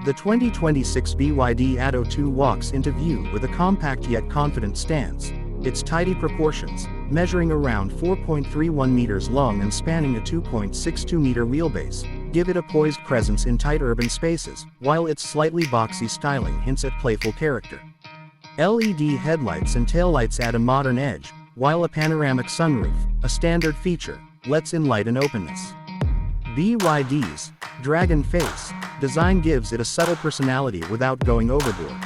The 2026 BYD Atto 2 walks into view with a compact yet confident stance. Its tidy proportions, measuring around 4.31 meters long and spanning a 2.62-meter wheelbase, give it a poised presence in tight urban spaces, while its slightly boxy styling hints at playful character. LED headlights and taillights add a modern edge, while a panoramic sunroof, a standard feature, lets in light and openness. BYD's dragon face design gives it a subtle personality without going overboard.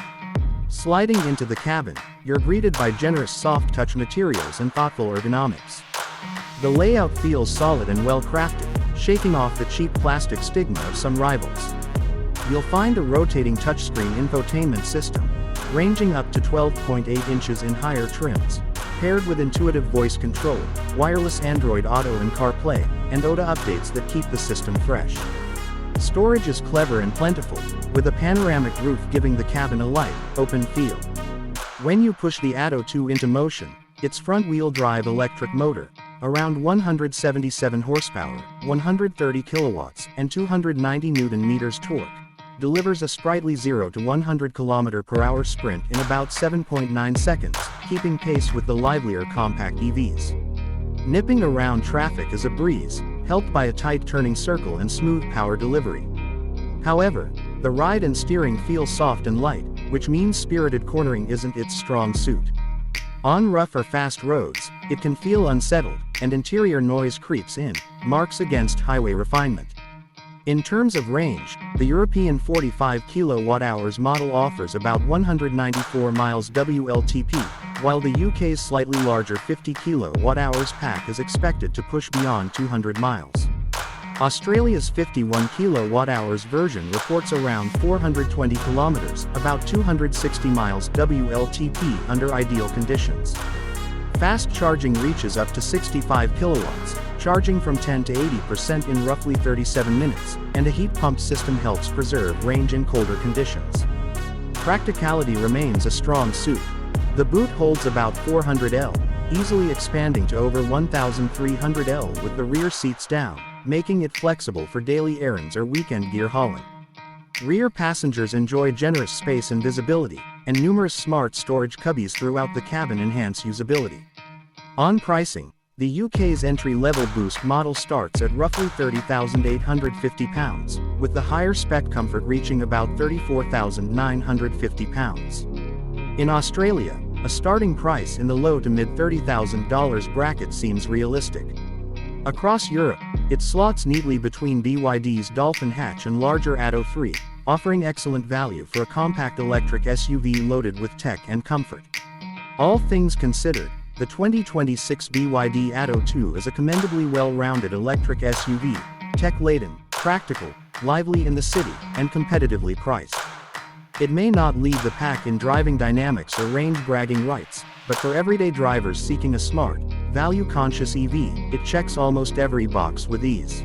Sliding into the cabin, you're greeted by generous soft-touch materials and thoughtful ergonomics. The layout feels solid and well-crafted, shaking off the cheap plastic stigma of some rivals. You'll find a rotating touchscreen infotainment system, ranging up to 12.8 inches in higher trims, paired with intuitive voice control, wireless Android Auto and CarPlay, and OTA updates that keep the system fresh. Storage is clever and plentiful, with a panoramic roof giving the cabin a light, open feel. When you push the Atto 2 into motion, its front-wheel drive electric motor, around 177 horsepower, 130 kilowatts, and 290 Nm torque, delivers a sprightly 0 to 100 km/h sprint in about 7.9 seconds, keeping pace with the livelier compact EVs. Nipping around traffic is a breeze, helped by a tight turning circle and smooth power delivery. However, the ride and steering feel soft and light, which means spirited cornering isn't its strong suit. On rough or fast roads, it can feel unsettled, and interior noise creeps in, marks against highway refinement. In terms of range, the European 45 kWh model offers about 194 miles WLTP, while the UK's slightly larger 50 kWh pack is expected to push beyond 200 miles. Australia's 51 kWh version reports around 420 kilometers, about 260 miles WLTP under ideal conditions. Fast charging reaches up to 65 kilowatts, charging from 10 to 80% in roughly 37 minutes, and a heat pump system helps preserve range in colder conditions. Practicality remains a strong suit. The boot holds about 400 L, easily expanding to over 1,300 L with the rear seats down, making it flexible for daily errands or weekend gear hauling. Rear passengers enjoy generous space and visibility, and numerous smart storage cubbies throughout the cabin enhance usability. On pricing, the UK's entry-level Boost model starts at roughly £30,850, with the higher spec Comfort reaching about £34,950. In Australia, a starting price in the low to mid $30,000 bracket seems realistic. Across Europe, it slots neatly between BYD's Dolphin hatch and larger Atto 3, offering excellent value for a compact electric SUV loaded with tech and comfort. All things considered, the 2026 BYD Atto 2 is a commendably well-rounded electric SUV, tech-laden, practical, lively in the city, and competitively priced. It may not lead the pack in driving dynamics or range-bragging rights, but for everyday drivers seeking a smart, value-conscious EV, it checks almost every box with ease.